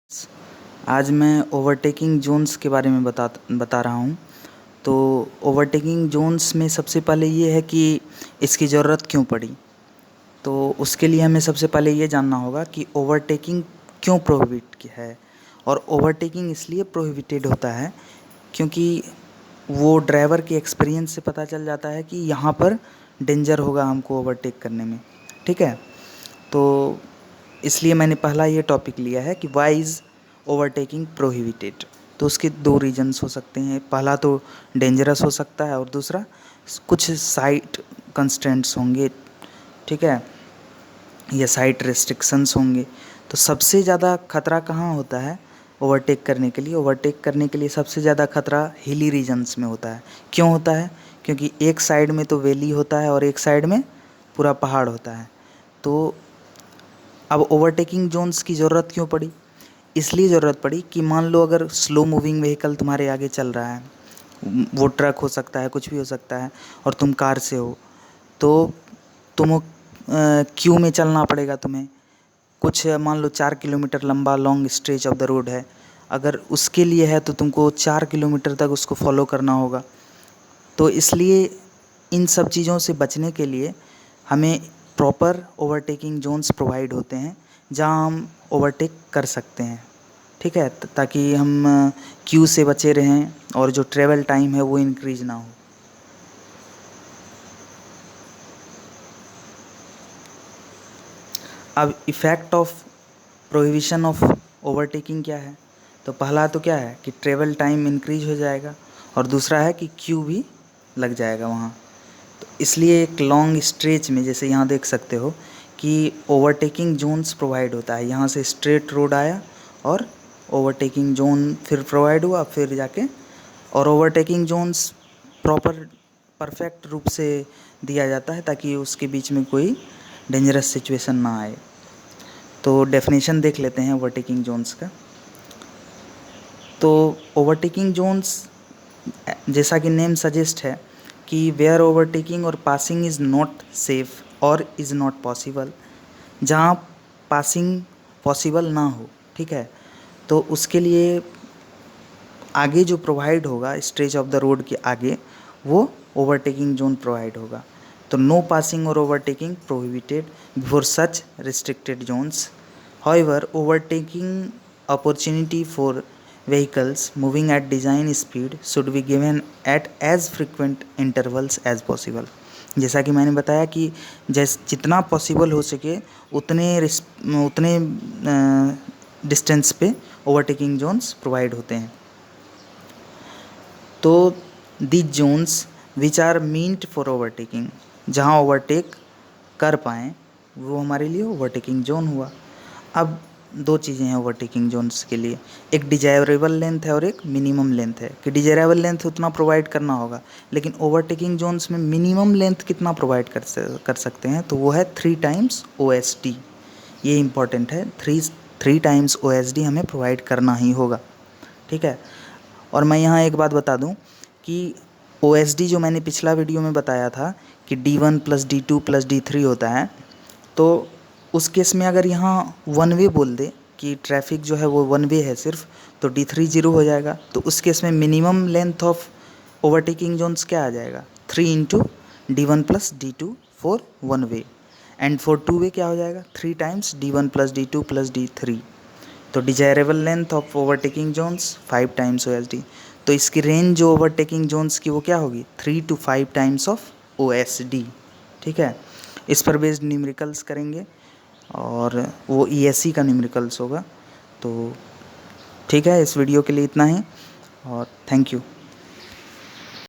आज मैं overtaking Jones के बारे में बता रहा हूँ। तो ओवरटेकिंग जोन्स में सबसे पहले ये है कि इसकी ज़रूरत क्यों पड़ी। तो उसके लिए हमें सबसे पहले ये जानना होगा कि ओवरटेकिंग क्यों प्रोहिबिट है। और ओवरटेकिंग इसलिए प्रोहिबिटेड होता है क्योंकि वो ड्राइवर के एक्सपीरियंस से पता चल जाता है कि यहाँ पर डेंजर होगा हमको ओवरटेक करने में। ठीक है, तो इसलिए मैंने पहला ये टॉपिक लिया है कि वाई इज़ ओवरटेकिंग प्रोहिबिटेड। तो उसके दो रीजंस हो सकते हैं। पहला तो डेंजरस हो सकता है और दूसरा कुछ साइट कंस्ट्रेंट्स होंगे, ठीक है, या साइट रेस्ट्रिक्शंस होंगे। तो सबसे ज़्यादा खतरा कहाँ होता है ओवरटेक करने के लिए? ओवरटेक करने के लिए सबसे ज़्यादा खतरा हिली रीजन्स में होता है। क्यों होता है? क्योंकि एक साइड में तो वैली होता है और एक साइड में पूरा पहाड़ होता है। तो अब ओवरटेकिंग जोन्स की ज़रूरत क्यों पड़ी? इसलिए ज़रूरत पड़ी कि मान लो अगर स्लो मूविंग व्हीकल तुम्हारे आगे चल रहा है, वो ट्रक हो सकता है, कुछ भी हो सकता है, और तुम कार से हो, तो तुम क्यू में चलना पड़ेगा तुम्हें। कुछ मान लो 4 किलोमीटर लंबा long stretch of the road है, अगर उसके लिए है तो तुमको 4 किलोमीटर तक उसको फॉलो करना होगा। तो इसलिए इन सब चीज़ों से बचने के लिए हमें प्रॉपर ओवरटेकिंग जोन्स प्रोवाइड होते हैं जहां हम ओवरटेक कर सकते हैं। ठीक है, ताकि हम क्यू से बचे रहें और जो ट्रैवल टाइम है वो इंक्रीज ना हो। अब effect of prohibition of overtaking क्या है? तो पहला तो क्या है कि ट्रैवल टाइम इंक्रीज हो जाएगा और दूसरा है कि क्यू भी लग जाएगा वहाँ। तो इसलिए एक लॉन्ग स्ट्रेच में, जैसे यहाँ देख सकते हो कि ओवरटेकिंग जोन्स प्रोवाइड होता है। यहाँ से स्ट्रेट रोड आया और ओवरटेकिंग जोन फिर प्रोवाइड हुआ, फिर जाके और ओवरटेकिंग जोन्स प्रॉपर परफेक्ट रूप से दिया जाता है ताकि उसके बीच में कोई डेंजरस सिचुएशन ना आए। तो डेफिनेशन देख लेते हैं ओवरटेकिंग जोन्स का। तो ओवरटेकिंग जोन्स, जैसा कि नेम सजेस्ट है कि वेयर ओवरटेकिंग और पासिंग इज़ नॉट सेफ और इज़ नॉट पॉसिबल, जहाँ पासिंग पॉसिबल ना हो। ठीक है, तो उसके लिए आगे जो प्रोवाइड होगा स्ट्रेच ऑफ द रोड के आगे, वो ओवरटेकिंग जोन प्रोवाइड होगा। तो नो पासिंग और overtaking prohibited before such restricted zones. However overtaking opportunity for vehicles moving at design speed should be given at as frequent intervals as possible। जैसा कि मैंने बताया कि जितना पॉसिबल हो सके उतने डिस्टेंस पे ओवरटेकिंग जोन्स प्रोवाइड होते हैं। तो the zones which are meant for overtaking, जहाँ ओवरटेक कर पाएँ वो हमारे लिए ओवरटेकिंग जोन हुआ। अब दो चीज़ें हैं ओवरटेकिंग जोन्स के लिए, एक डिजायरेबल लेंथ है और एक मिनिमम लेंथ है। कि डिजायरेबल लेंथ उतना प्रोवाइड करना होगा, लेकिन ओवरटेकिंग जोन्स में मिनिमम लेंथ कितना प्रोवाइड कर सकते हैं? तो वो है 3 टाइम्स OSD। ये इम्पॉर्टेंट है, 3 टाइम्स OSD हमें प्रोवाइड करना ही होगा। ठीक है, और मैं यहाँ एक बात बता दूँ कि OSD जो मैंने पिछला वीडियो में बताया था कि D1 + D2 + D3 होता है, तो उस केस में अगर यहाँ वन वे बोल दे कि ट्रैफिक जो है वो वन वे है सिर्फ, तो D3 0 हो जाएगा। तो उस केस में minimum length of overtaking zones क्या आ जाएगा? 3 × D1 + D2 for one way, and for two way क्या हो जाएगा? 3 टाइम्स D1 + D2 + D3। तो desirable length of overtaking zones 5 times OSD। तो इसकी रेंज जो ओवरटेकिंग जोन्स की वो क्या होगी? 3 to 5 टाइम्स ऑफ OSD। ठीक है, इस पर बेस्ड न्यूमेरिकल्स करेंगे और वो ESC का न्यूमेरिकल्स होगा। तो ठीक है, इस वीडियो के लिए इतना ही और थैंक यू।